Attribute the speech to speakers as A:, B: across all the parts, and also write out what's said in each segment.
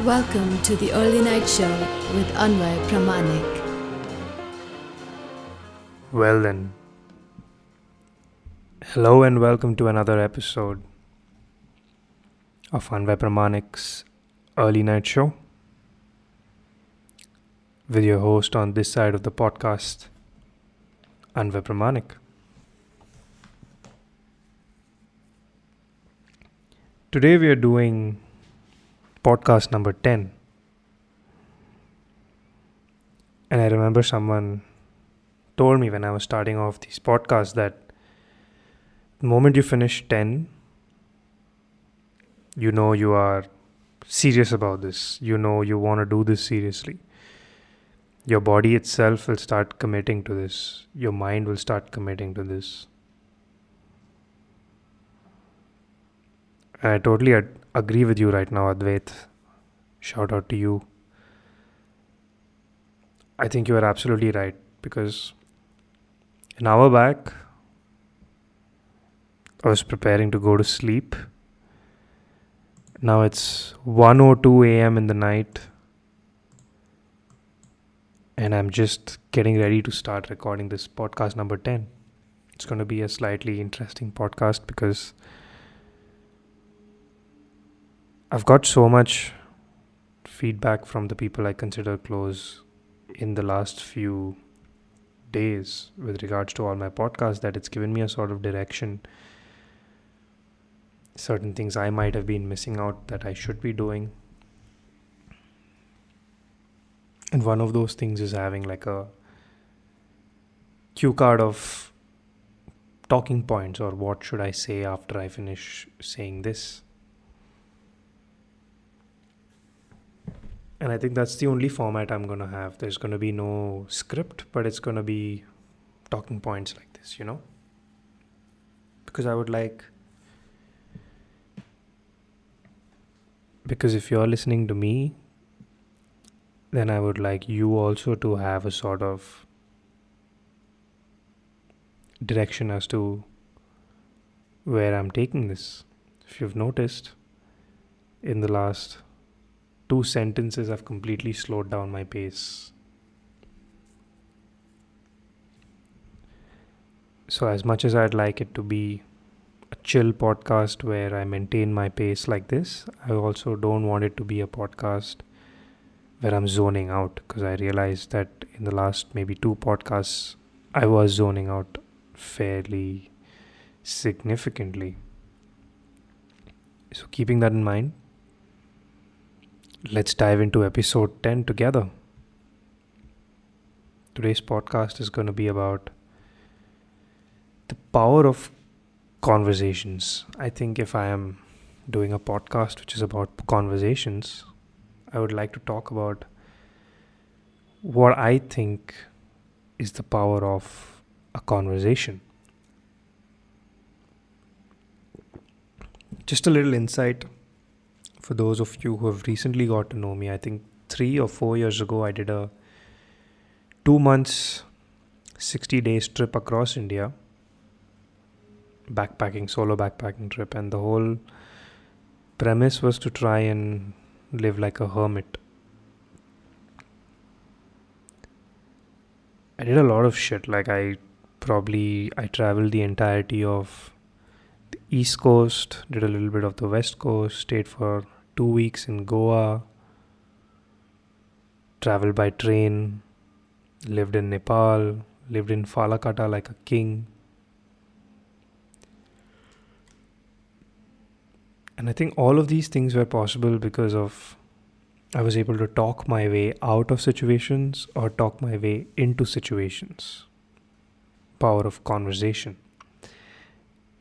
A: Welcome to the Early Night Show with Anway Pramanik.
B: Well then, hello and welcome to another episode of Anway Pramanik's Early Night Show with your host on this side of the podcast, Anway Pramanik. Today we are doing podcast number 10, and I remember someone told me when I was starting off these podcasts that the moment you finish 10, you know you are serious about this. You know you want to do this seriously. Your body itself will start committing to this. Your mind will start committing to this. And I totally agree with you right now, Advait. Shout out to you. I think you are absolutely right, because an hour back, I was preparing to go to sleep. Now it's 1:02 a.m. in the night, and I'm just getting ready to start recording this podcast number 10. It's going to be a slightly interesting podcast because I've got so much feedback from the people I consider close in the last few days with regards to all my podcasts that it's given me a sort of direction. Certain things I might have been missing out that I should be doing. And one of those things is having like a cue card of talking points, or what should I say after I finish saying this. And I think that's the only format I'm going to have. There's going to be no script, but it's going to be talking points like this, Because I would like... Because if you're listening to me, then I would like you also to have a sort of direction as to where I'm taking this. If you've noticed, in the last 2 sentences, I've completely slowed down my pace. So as much as I'd like it to be a chill podcast where I maintain my pace like this, I also don't want it to be a podcast where I'm zoning out, because I realized that in the last maybe 2 podcasts, I was zoning out fairly significantly. So keeping that in mind, let's dive into episode 10 together. Today's podcast is going to be about the power of conversations. I think if I am doing a podcast which is about conversations, I would like to talk about what I think is the power of a conversation. Just a little insight for those of you who have recently got to know me. I think 3 or 4 years ago, I did a 2 months, 60 days trip across India. Solo backpacking trip. And the whole premise was to try and live like a hermit. I did a lot of shit. Like I traveled the entirety of the East Coast, did a little bit of the West Coast, stayed for 2 weeks in Goa, traveled by train, lived in Nepal, lived in Falakata like a king. And I think all of these things were possible because of I was able to talk my way out of situations or talk my way into situations. Power of conversation.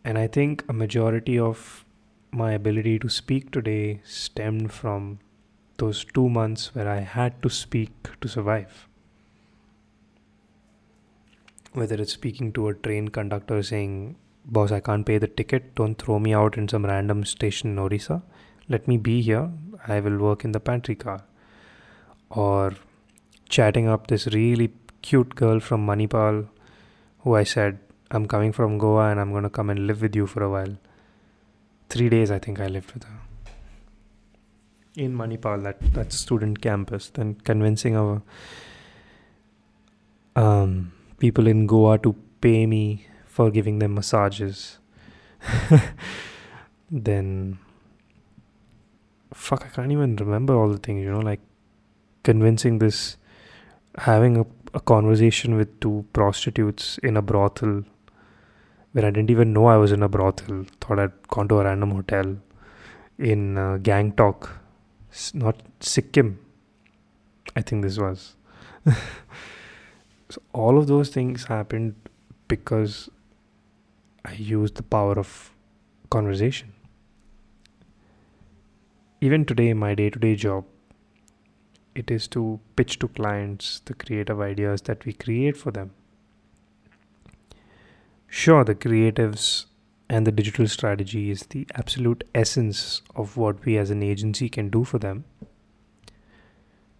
B: And I think a majority of my ability to speak today stemmed from those 2 months where I had to speak to survive. Whether it's speaking to a train conductor saying, "Boss, I can't pay the ticket. Don't throw me out in some random station in Orissa. Let me be here. I will work in the pantry car." Or chatting up this really cute girl from Manipal who I said, "I'm coming from Goa and I'm going to come and live with you for a while." 3 days I think I lived with her. in Manipal, that student campus, then convincing our people in Goa to pay me for giving them massages. Then, fuck, I can't even remember all the things, like convincing this, having a conversation with two prostitutes in a brothel where I didn't even know I was in a brothel, thought I'd gone to a random hotel in Gangtok, not Sikkim, I think this was. So all of those things happened because I used the power of conversation. Even today, my day-to-day job, it is to pitch to clients the creative ideas that we create for them. Sure, the creatives and the digital strategy is the absolute essence of what we as an agency can do for them.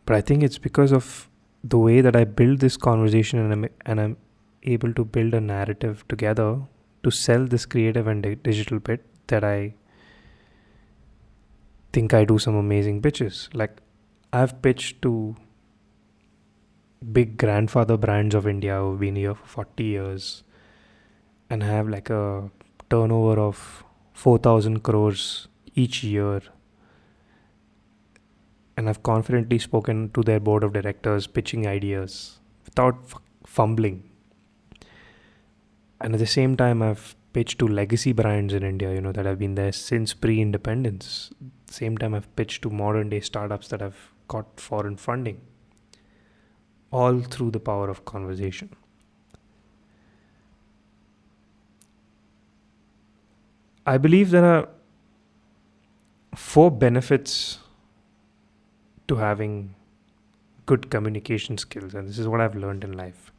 B: But I think it's because of the way that I build this conversation and I'm able to build a narrative together to sell this creative and digital bit that I think I do some amazing pitches. Like, I've pitched to big grandfather brands of India who've been here for 40 years and have like a turnover of 4,000 crores each year. And I've confidently spoken to their board of directors, pitching ideas without fumbling. And at the same time, I've pitched to legacy brands in India, that have been there since pre-independence. At the same time, I've pitched to modern day startups that have got foreign funding. All through the power of conversation. I believe there are 4 benefits to having good communication skills, and this is what I've learned in life.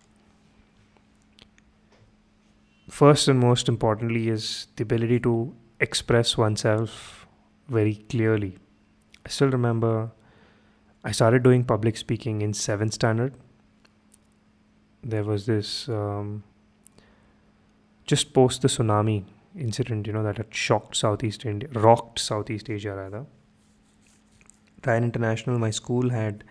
B: First and most importantly is the ability to express oneself very clearly. I still remember I started doing public speaking in 7th standard. There was this, just post the tsunami incident, that had rocked Southeast Asia rather. Ryan International, my school, had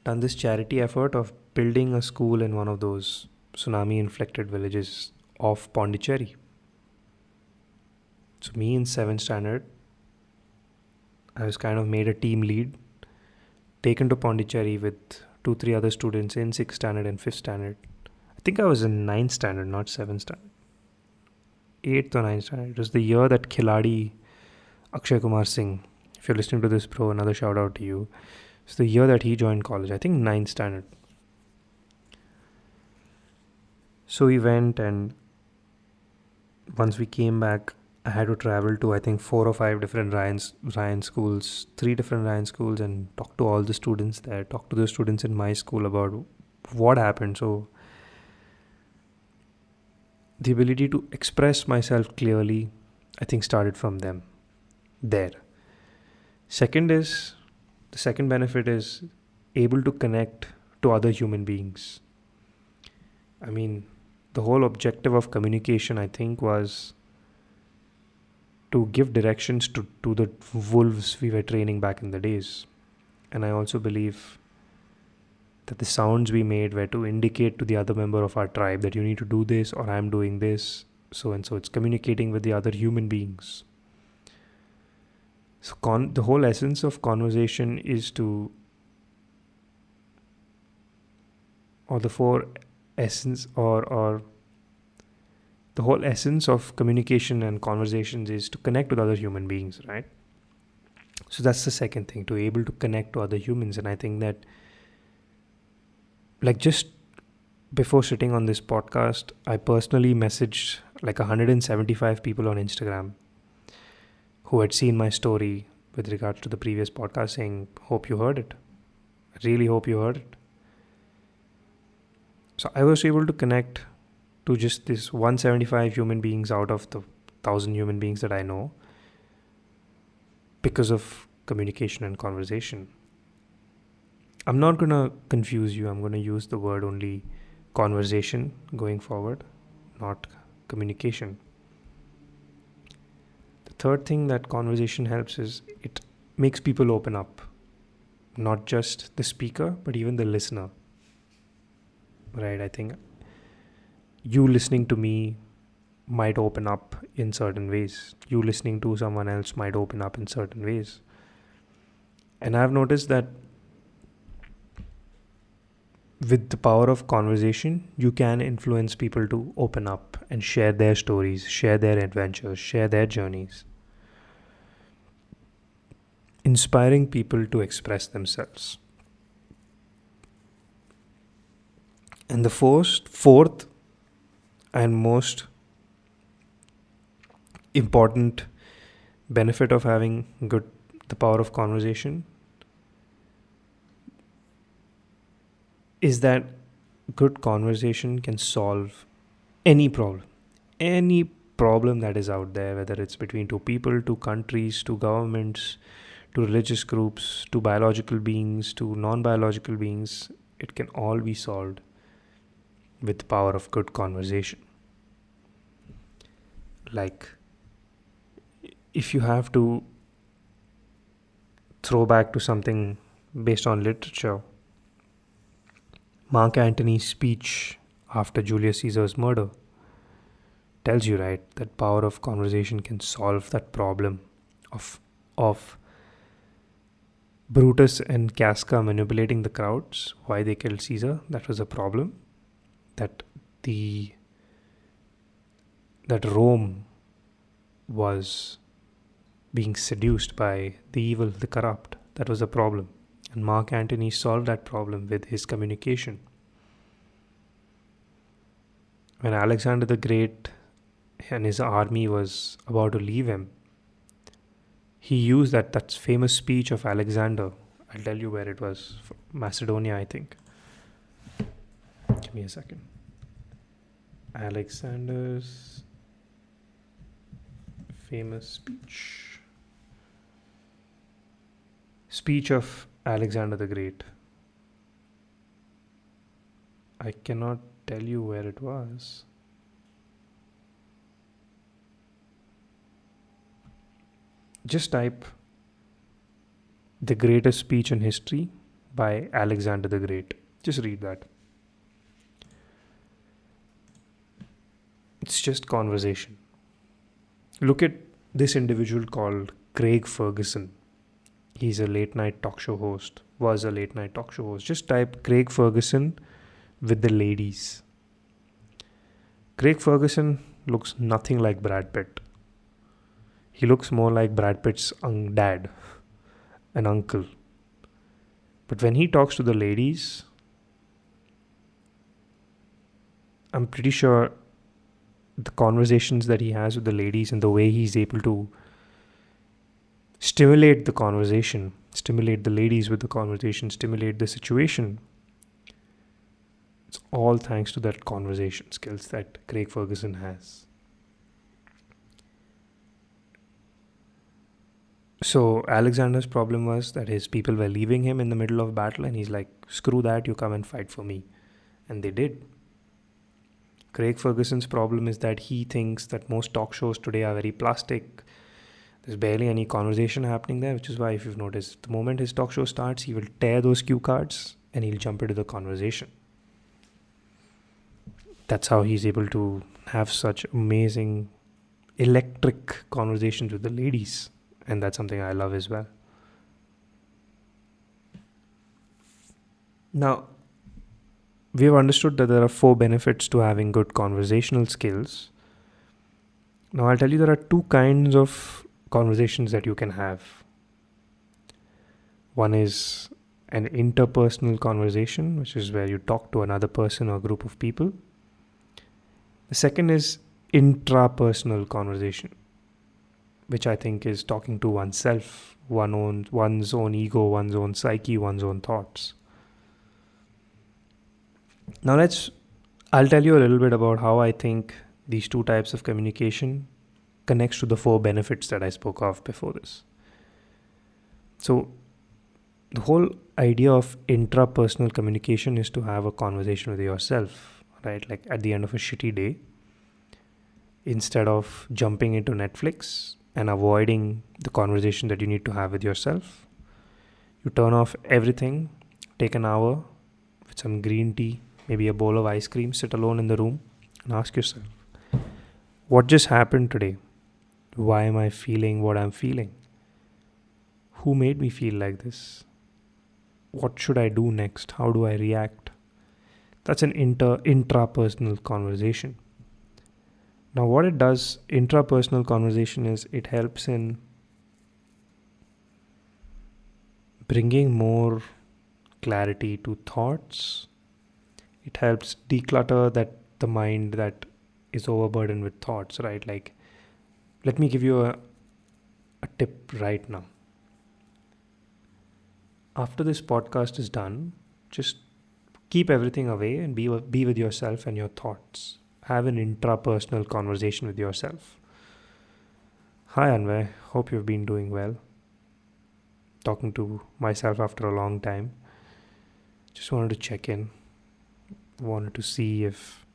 B: done this charity effort of building a school in one of those tsunami-inflicted villages of Pondicherry. So me in 7th standard, I was kind of made a team lead, taken to Pondicherry with 2-3 other students in 6th standard and 5th standard. I think I was in 9th standard, not 7th standard. 8th or 9th standard. It was the year that Khiladi Akshay Kumar Singh, if you're listening to this, bro, another shout out to you. It's the year that he joined college, I think 9th standard. So we went, and once we came back, I had to travel to, I think, 4 or 5 different Ryan schools, 3 different Ryan schools, and talk to all the students there, talk to the students in my school about what happened. So the ability to express myself clearly, I think, started from them there. The second benefit is able to connect to other human beings. I mean, the whole objective of communication, I think, was to give directions to the wolves we were training back in the days. And I also believe that the sounds we made were to indicate to the other member of our tribe that you need to do this, or I'm doing this, so and so. It's communicating with the other human beings. So the whole essence of conversation is to, or the 4 essence, or the whole essence of communication and conversations is to connect with other human beings, right? So that's the second thing, to be able to connect to other humans. And I think that, like, just before sitting on this podcast, I personally messaged like 175 people on Instagram who had seen my story with regards to the previous podcast, saying, hope you heard it. I really hope you heard it. So I was able to connect to just this 175 human beings out of the 1,000 human beings that I know because of communication and conversation. I'm not going to confuse you. I'm going to use the word only conversation going forward, not communication. The third thing that conversation helps is it makes people open up. Not just the speaker, but even the listener. Right? I think you listening to me might open up in certain ways. You listening to someone else might open up in certain ways. And I've noticed that with the power of conversation, you can influence people to open up and share their stories, share their adventures, share their journeys. Inspiring people to express themselves. And the fourth and most important benefit of having the power of conversation is that good conversation can solve any problem that is out there, whether it's between two people, two countries, two governments, to religious groups, to biological beings, to non-biological beings. It can all be solved with the power of good conversation. Like, if you have to throw back to something based on literature, Mark Antony's speech after Julius Caesar's murder tells you, right, that power of conversation can solve that problem of Brutus and Casca manipulating the crowds, why they killed Caesar. That was a problem. That Rome was being seduced by the evil, the corrupt. That was a problem. And Mark Antony solved that problem with his communication. When Alexander the Great and his army was about to leave him, he used that famous speech of Alexander. I'll tell you where it was. Macedonia, I think. Give me a second. Alexander's famous speech. Speech of Alexander the Great. I cannot tell you where it was. Just type "The Greatest Speech in History" by Alexander the Great. Just read that. It's just conversation. Look at this individual called Craig Ferguson. He's a late night talk show host. Was a late night talk show host. Just type Craig Ferguson with the ladies. Craig Ferguson looks nothing like Brad Pitt. He looks more like Brad Pitt's dad, an uncle. But when he talks to the ladies, I'm pretty sure the conversations that he has with the ladies and the way he's able to stimulate the conversation, stimulate the ladies with the conversation, stimulate the situation, it's all thanks to that conversation skills that Craig Ferguson has. So Alexander's problem was that his people were leaving him in the middle of battle, and he's like, screw that, you come and fight for me. And they did. Craig Ferguson's problem is that he thinks that most talk shows today are very plastic. There's barely any conversation happening there, which is why, if you've noticed, the moment his talk show starts, he will tear those cue cards and he'll jump into the conversation. That's how he's able to have such amazing, electric conversations with the ladies. And that's something I love as well. Now, we have understood that there are 4 benefits to having good conversational skills. Now, I'll tell you there are 2 kinds of conversations that you can have. One is an interpersonal conversation, which is where you talk to another person or group of people. The second is intrapersonal conversation, which I think is talking to oneself, one's own ego, one's own psyche, one's own thoughts. Now I'll tell you a little bit about how I think these 2 types of communication connects to the 4 benefits that I spoke of before this. So the whole idea of intrapersonal communication is to have a conversation with yourself, right? Like at the end of a shitty day, instead of jumping into Netflix and avoiding the conversation that you need to have with yourself. You turn off everything, take an hour with some green tea, maybe a bowl of ice cream, sit alone in the room and ask yourself, what just happened today? Why am I feeling what I'm feeling? Who made me feel like this? What should I do next? How do I react? That's an intrapersonal conversation. Now, what it does, intrapersonal conversation, is it helps in bringing more clarity to thoughts. It helps declutter the mind that is overburdened with thoughts, right? Like, let me give you a tip right now. After this podcast is done, just keep everything away and be with yourself and your thoughts. Have an intrapersonal conversation with yourself. Hi Anway, hope you've been doing well. Talking to myself after a long time. Just wanted to check in. Wanted to see if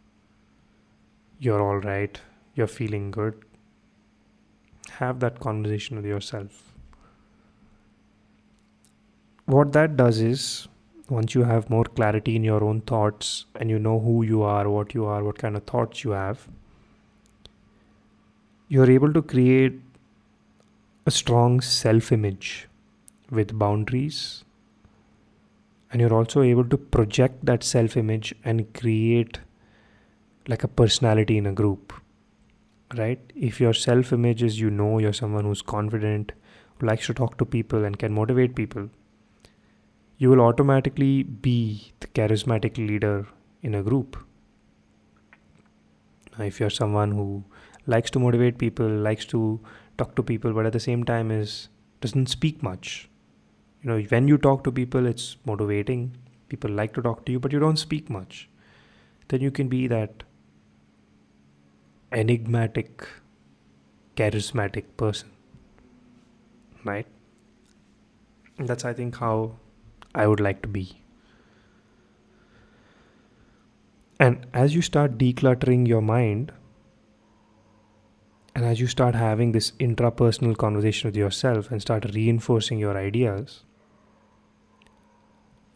B: you're all right, you're feeling good. Have that conversation with yourself. What that does is, once you have more clarity in your own thoughts and you know who you are, what kind of thoughts you have, you're able to create a strong self-image with boundaries, and you're also able to project that self-image and create like a personality in a group, right? If your self-image is, you're someone who's confident, who likes to talk to people and can motivate people, you will automatically be the charismatic leader in a group. Now, if you're someone who likes to motivate people, likes to talk to people, but at the same time doesn't speak much, when you talk to people, it's motivating. People like to talk to you, but you don't speak much. Then you can be that enigmatic, charismatic person, right? And that's, I think, how I would like to be. And as you start decluttering your mind, and as you start having this intrapersonal conversation with yourself and start reinforcing your ideas,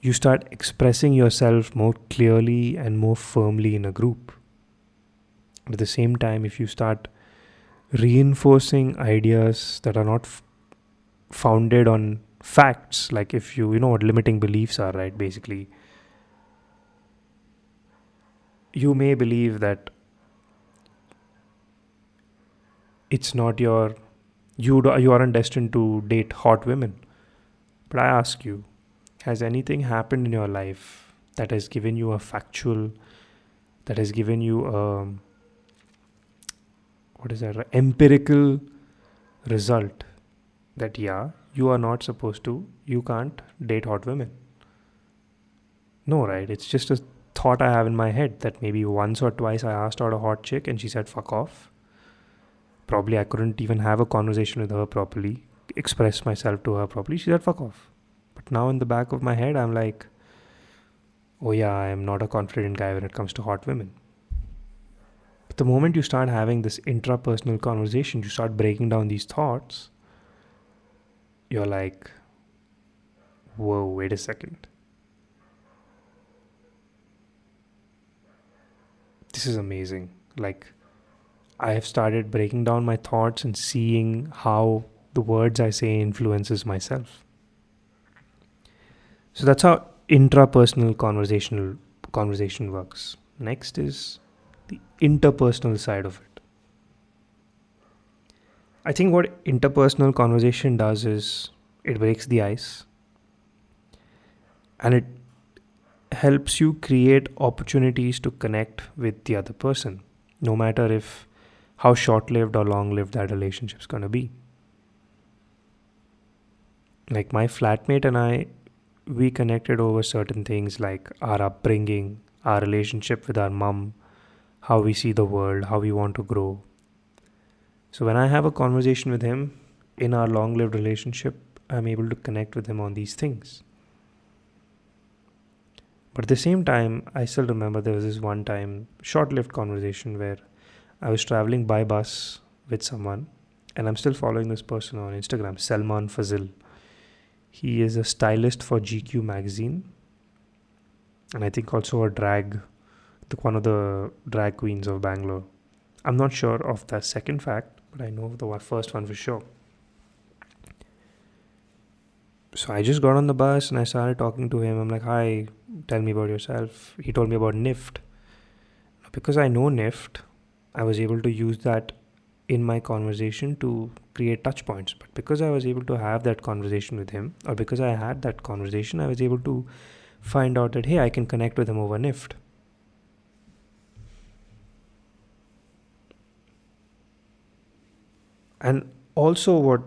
B: you start expressing yourself more clearly and more firmly in a group. At the same time, if you start reinforcing ideas that are not founded on facts, like if you know what limiting beliefs are, right? Basically, you may believe that it's not you aren't destined to date hot women. But I ask you, has anything happened in your life that has given you a factual, that has given you empirical result that you can't date hot women? No, right? It's just a thought I have in my head that maybe once or twice I asked out a hot chick and she said fuck off. Probably I couldn't even have a conversation with her properly, express myself to her properly. She said fuck off. But now in the back of my head, I'm like, oh yeah, I am not a confident guy when it comes to hot women. But the moment you start having this intrapersonal conversation, you start breaking down these thoughts, you're like, whoa, wait a second. This is amazing. Like, I have started breaking down my thoughts and seeing how the words I say influences myself. So that's how intrapersonal conversation works. Next is the interpersonal side of it. I think what interpersonal conversation does is it breaks the ice and it helps you create opportunities to connect with the other person, no matter how short-lived or long-lived that relationship's going to be. Like my flatmate and I, we connected over certain things like our upbringing, our relationship with our mom, how we see the world, how we want to grow. So when I have a conversation with him in our long-lived relationship, I'm able to connect with him on these things. But at the same time, I still remember there was this one time, short-lived conversation where I was traveling by bus with someone and I'm still following this person on Instagram, Salman Fazil. He is a stylist for GQ magazine, and I think also one of the drag queens of Bangalore. I'm not sure of the second fact, but I know the first one for sure. So I just got on the bus and I started talking to him. I'm like, hi, tell me about yourself. He told me about NIFT. Because I know NIFT, I was able to use that in my conversation to create touch points. But because I was able to have that conversation with him, or because I had that conversation, I was able to find out that, hey, I can connect with him over NIFT. And also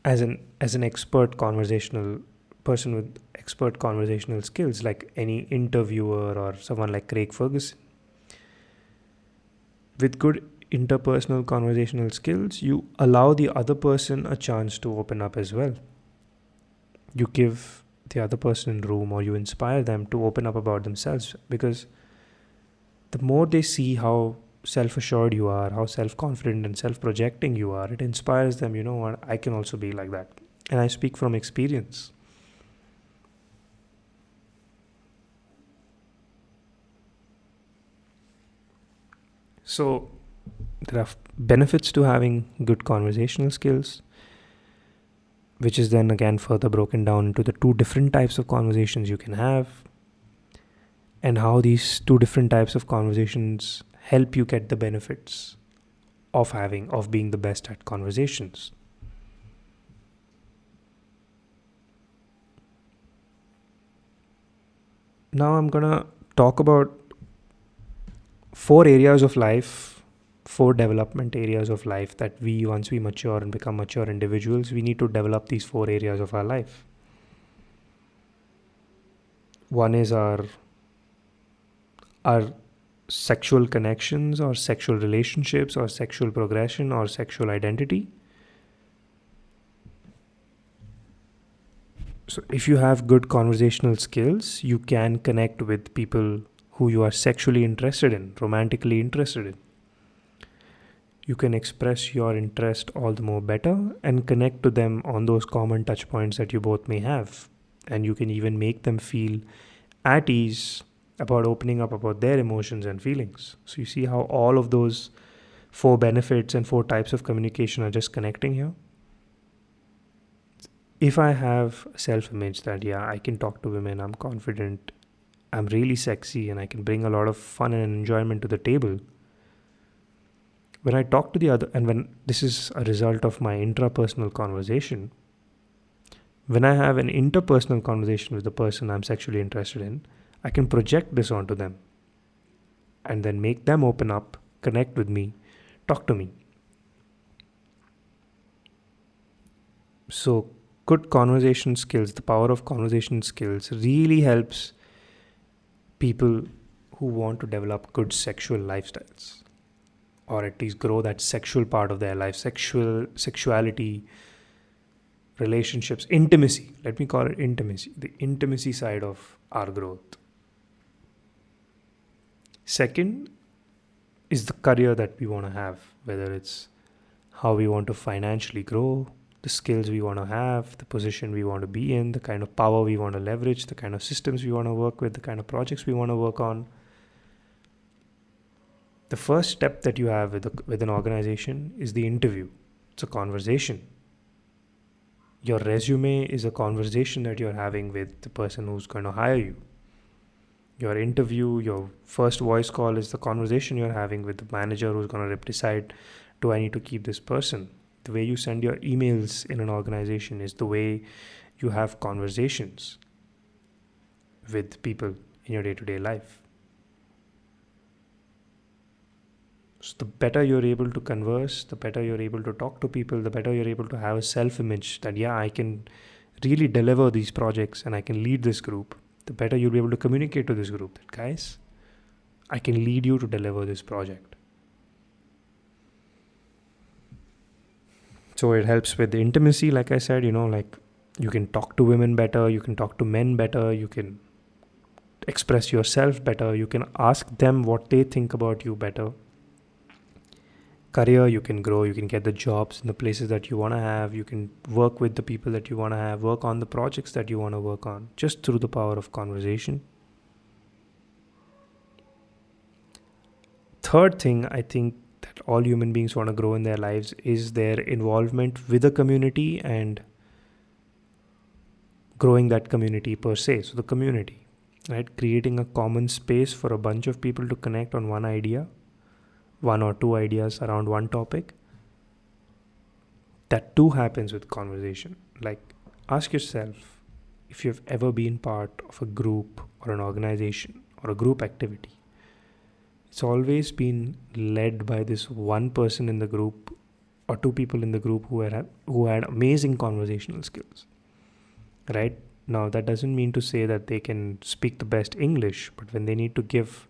B: as an expert conversational person with expert conversational skills, like any interviewer or someone like Craig Ferguson, with good interpersonal conversational skills, you allow the other person a chance to open up as well. You give the other person room, or you inspire them to open up about themselves, because the more they see how self-assured you are, how self-confident and self-projecting you are, it inspires them, you know what, I can also be like that. And I speak from experience. So there are benefits to having good conversational skills, which is then again further broken down into the two different types of conversations you can have, and how these two different types of conversations help you get the benefits of being the best at conversations. Now I'm gonna talk about 4 areas of life, 4 development areas of life that once we mature and become mature individuals, we need to develop these 4 areas of our life. One is our sexual connections, or sexual relationships, or sexual progression, or sexual identity. So if you have good conversational skills, you can connect with people who you are sexually interested in, romantically interested in. You can express your interest all the more better and connect to them on those common touch points that you both may have. And you can even make them feel at ease about opening up about their emotions and feelings. So you see how all of those 4 benefits and 4 types of communication are just connecting here. If I have a self-image that, yeah, I can talk to women, I'm confident, I'm really sexy, and I can bring a lot of fun and enjoyment to the table, when I talk to the other, and when this is a result of my intrapersonal conversation, when I have an interpersonal conversation with the person I'm sexually interested in, I can project this onto them and then make them open up, connect with me, talk to me. So good conversation skills, the power of conversation skills really helps people who want to develop good sexual lifestyles, or at least grow that sexual part of their life, sexuality, relationships, intimacy. Let me call it intimacy, the intimacy side of our growth. Second is the career that we want to have, whether it's how we want to financially grow, the skills we want to have, the position we want to be in, the kind of power we want to leverage, the kind of systems we want to work with, the kind of projects we want to work on. The first step that you have with an organization is the interview. It's a conversation. Your resume is a conversation that you're having with the person who's going to hire you. Your interview, your first voice call is the conversation you're having with the manager who's going to decide, do I need to keep this person? The way you send your emails in an organization is the way you have conversations with people in your day-to-day life. So the better you're able to converse, the better you're able to talk to people, the better you're able to have a self-image that, yeah, I can really deliver these projects and I can lead this group, the better you'll be able to communicate to this group that, guys, I can lead you to deliver this project. So it helps with the intimacy, like I said, like you can talk to women better, you can talk to men better, you can express yourself better, you can ask them what they think about you better. career, you can grow, you can get the jobs in the places that you want to have, you can work with the people that you want to have, work on the projects that you want to work on, just through the power of conversation. Third thing, I think that all human beings want to grow in their lives is their involvement with a community and growing that community per se. So the community, right? Creating a common space for a bunch of people to connect on one idea, one or two ideas around one topic. That too happens with conversation. Like, ask yourself if you've ever been part of a group or an organization or a group activity. It's always been led by this one person in the group or two people in the group who had amazing conversational skills. Right? Now, that doesn't mean to say that they can speak the best English, but when they need to give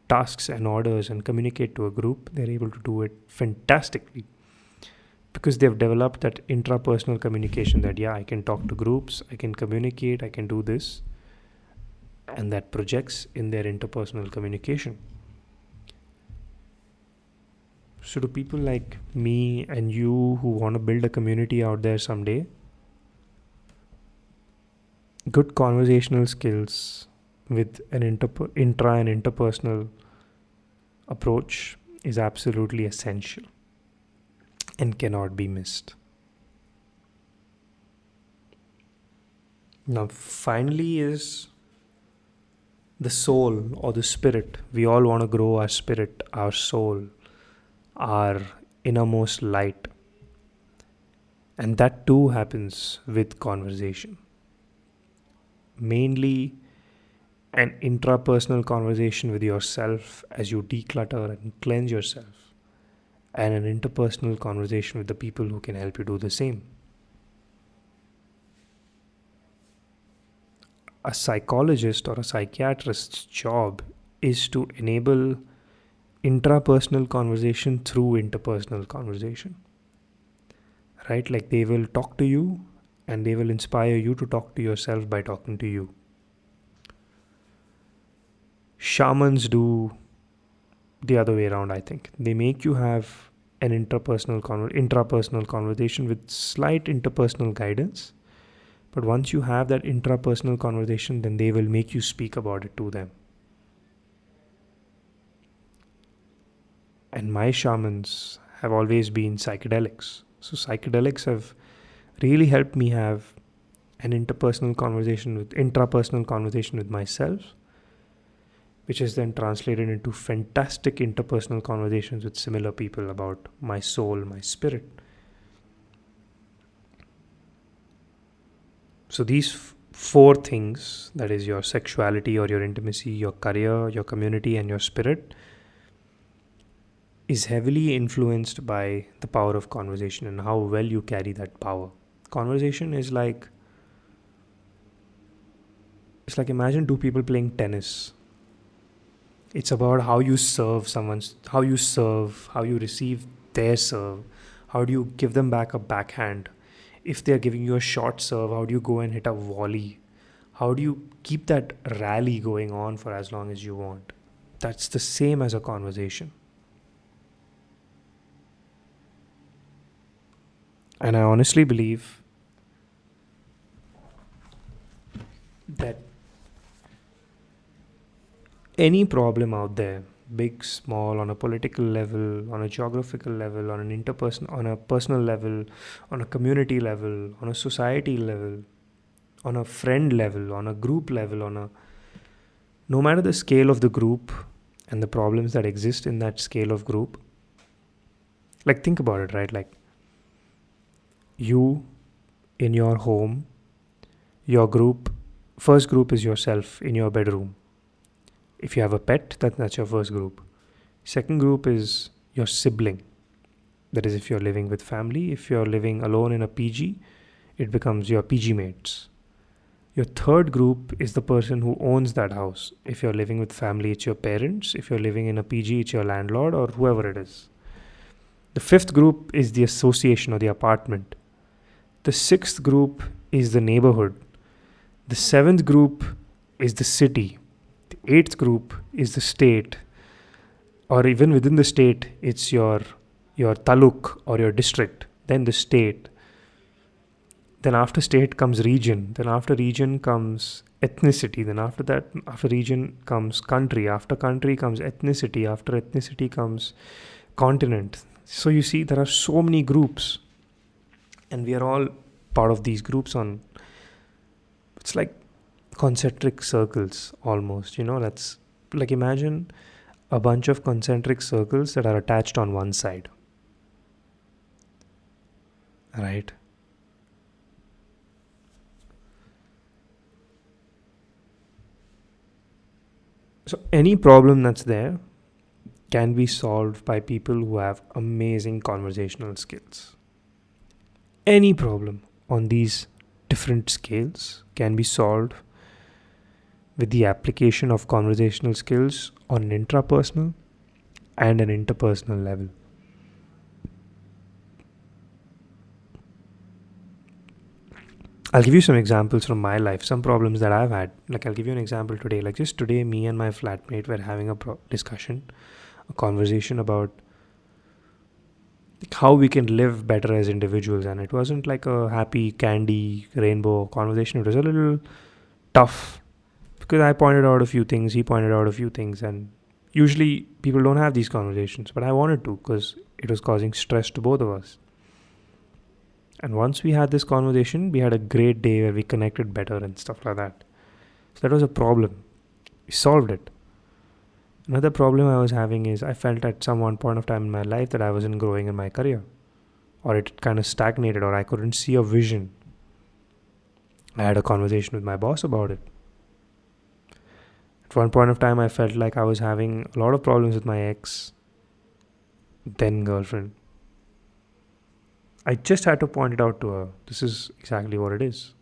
B: tasks and orders and communicate to a group, they're able to do it fantastically because they've developed that intrapersonal communication that, I can talk to groups, I can communicate, I can do this, and that projects in their interpersonal communication. So to people like me and you who want to build a community out there someday, good conversational skills with an intra and interpersonal approach is absolutely essential and cannot be missed. Now, finally is the soul or the spirit. We all want to grow our spirit, our soul, our innermost light. And that too happens with conversation. Mainly an intrapersonal conversation with yourself as you declutter and cleanse yourself, and an interpersonal conversation with the people who can help you do the same. A psychologist or a psychiatrist's job is to enable intrapersonal conversation through interpersonal conversation. Right? Like, they will talk to you and they will inspire you to talk to yourself by talking to you. Shamans do the other way around, I think. They make you have an intrapersonal conversation with slight interpersonal guidance. But once you have that intrapersonal conversation, then they will make you speak about it to them. And my shamans have always been psychedelics. So psychedelics have really helped me have an intrapersonal conversation with myself, which is then translated into fantastic interpersonal conversations with similar people about my soul, my spirit. So these four things, that is your sexuality or your intimacy, your career, your community, and your spirit, is heavily influenced by the power of conversation and how well you carry that power. Conversation is like, imagine two people playing tennis. It's about how you serve how you receive their serve, how do you give them back a backhand. If they're giving you a short serve, how do you go and hit a volley? How do you keep that rally going on for as long as you want? That's the same as a conversation. And I honestly believe that any problem out there, big, small, on a political level, on a geographical level, on a personal level, on a community level, on a society level, on a friend level, on a group level, no matter the scale of the group and the problems that exist in that scale of group, like, think about it, right? Like, you in your home, your first group is yourself in your bedroom. If you have a pet, that's your first group. Second group is your sibling. That is, if you're living with family. If you're living alone in a PG, it becomes your PG mates. Your third group is the person who owns that house. If you're living with family, it's your parents. If you're living in a PG, it's your landlord or whoever it is. The fifth group is the association or the apartment. The sixth group is the neighborhood. The seventh group is the city. The eighth group is the state. Or even within the state, it's your your taluk or your district, then the state. Then after state comes region. Then after region comes ethnicity. Then after that, after region comes country. After country comes ethnicity. After ethnicity comes continent. So you see, there are so many groups, and we are all part of these groups on. It's like concentric circles almost. That's like, imagine a bunch of concentric circles that are attached on one side. Right? So any problem that's there can be solved by people who have amazing conversational skills. Any problem on these different scales can be solved with the application of conversational skills on an intrapersonal and an interpersonal level. I'll give you some examples from my life, some problems that I've had. Like, I'll give you an example today. Like, just today, me and my flatmate were having a discussion, a conversation about how we can live better as individuals. And it wasn't like a happy, candy, rainbow conversation. It was a little tough because I pointed out a few things, he pointed out a few things. And usually people don't have these conversations, but I wanted to because it was causing stress to both of us. And once we had this conversation, we had a great day where we connected better and stuff like that. So that was a problem. We solved it. Another problem I was having is I felt at some one point of time in my life that I wasn't growing in my career, or it kind of stagnated, or I couldn't see a vision. I had a conversation with my boss about it. At one point of time, I felt like I was having a lot of problems with my ex, then girlfriend. I just had to point it out to her. This is exactly what it is.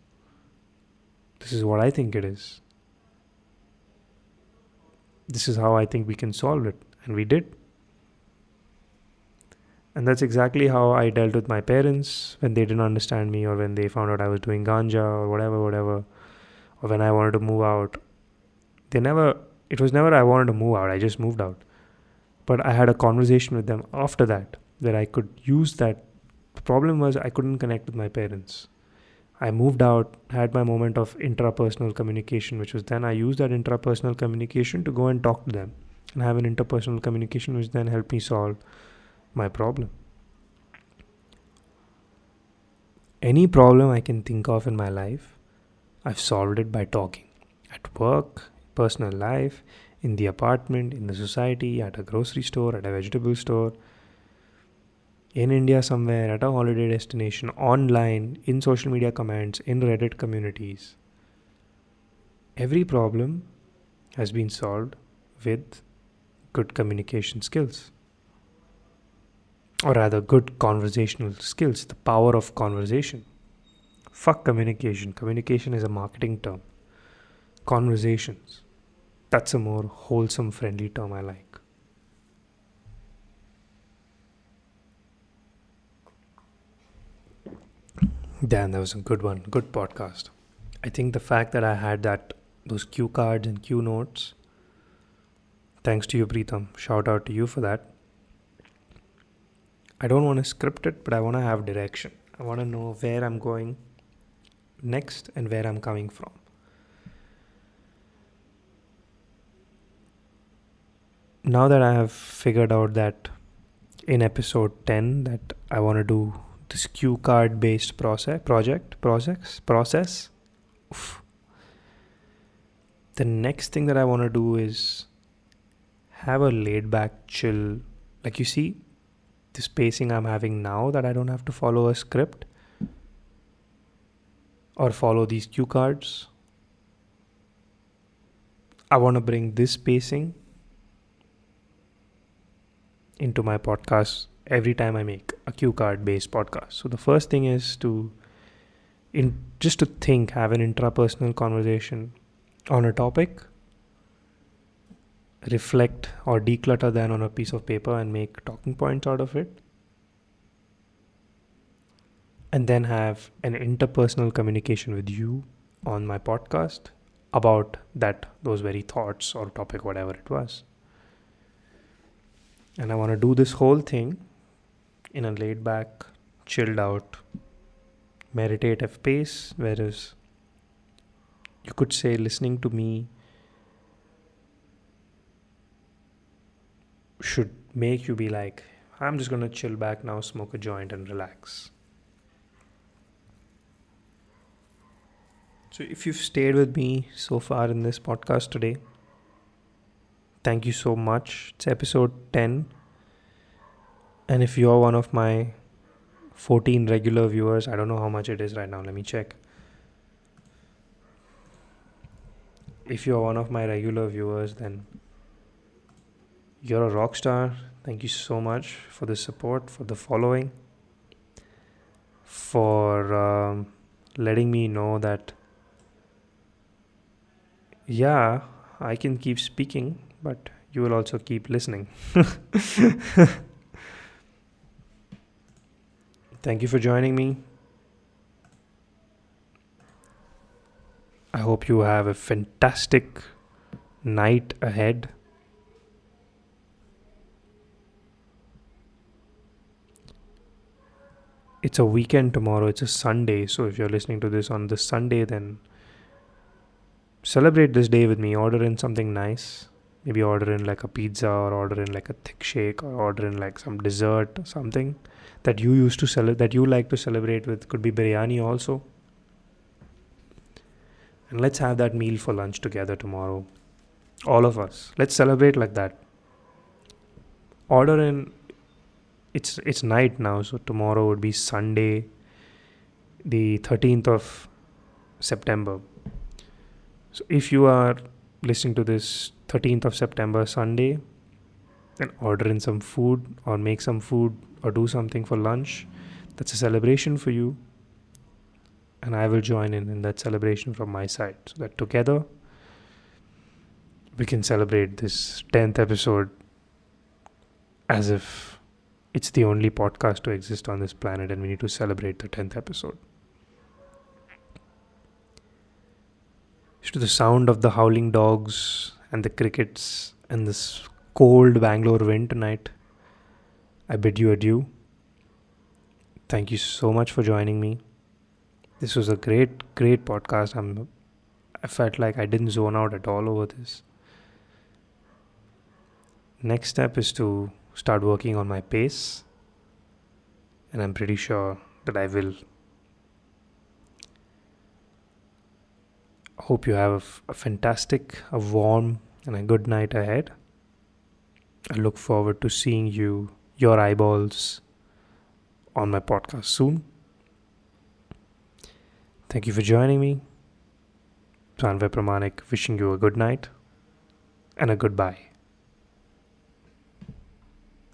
B: This is what I think it is. This is how I think we can solve it. And we did. And that's exactly how I dealt with my parents when they didn't understand me, or when they found out I was doing ganja or whatever. Or when I wanted to move out. It was never I wanted to move out. I just moved out. But I had a conversation with them after that where I could use that. The problem was I couldn't connect with my parents. I moved out, had my moment of intrapersonal communication, which was then I used that intrapersonal communication to go and talk to them and have an interpersonal communication, which then helped me solve my problem. Any problem I can think of in my life, I've solved it by talking. At work, personal life, in the apartment, in the society, at a grocery store, at a vegetable store, in India somewhere, at a holiday destination, online, in social media comments, in Reddit communities. Every problem has been solved with good communication skills. Or rather, good conversational skills, the power of conversation. Fuck communication. Communication is a marketing term. Conversations. That's a more wholesome, friendly term I like. Damn, that was a good one. Good podcast. I think the fact that I had those cue cards and cue notes, thanks to you, Preetham. Shout out to you for that. I don't want to script it, but I want to have direction. I want to know where I'm going next and where I'm coming from. Now that I have figured out that in episode 10 that I want to do this cue card based process. Oof. The next thing that I want to do is have a laid back, chill, like you see this pacing I'm having now, that I don't have to follow a script or follow these cue cards. I want to bring this pacing into my podcast every time I make a cue card based podcast. So the first thing is to think, have an intrapersonal conversation on a topic, reflect or declutter that on a piece of paper and make talking points out of it, and then have an interpersonal communication with you on my podcast about those very thoughts or topic, whatever it was. And I want to do this whole thing in a laid back, chilled out, meditative pace, whereas you could say listening to me should make you be like, I'm just gonna chill back now, smoke a joint, and relax. So, if you've stayed with me so far in this podcast today, thank you so much. It's episode 10. And if you're one of my 14 regular viewers, I don't know how much it is right now, let me check. If you're one of my regular viewers, then you're a rock star. Thank you so much for the support, for the following, for letting me know that, yeah, I can keep speaking, but you will also keep listening. Thank you for joining me. I hope you have a fantastic night ahead. It's a weekend tomorrow. It's a Sunday. So if you're listening to this on this Sunday, then celebrate this day with me. Order in something nice. Maybe order in like a pizza, or order in like a thick shake, or order in like some dessert or something that you used to that you like to celebrate with. Could be biryani also. And let's have that meal for lunch together tomorrow. All of us. Let's celebrate like that. Order in. It's night now, so tomorrow would be Sunday, the 13th of September. So if you are listening to this 13th of September Sunday, then order in some food, or make some food, or do something for lunch. That's a celebration for you. And I will join in that celebration from my side, so that together we can celebrate this 10th episode as if it's the only podcast to exist on this planet, and we need to celebrate the 10th episode. To the sound of the howling dogs and the crickets and this cold Bangalore wind tonight, I bid you adieu. Thank you so much for joining me. This was a great podcast. I felt like I didn't zone out at all over this. Next step is to start working on my pace, and I'm pretty sure that I will. Hope you have a fantastic, a warm, and a good night ahead. I look forward to seeing your eyeballs on my podcast soon. Thank you for joining me. Anway Pramanik wishing you a good night and a goodbye.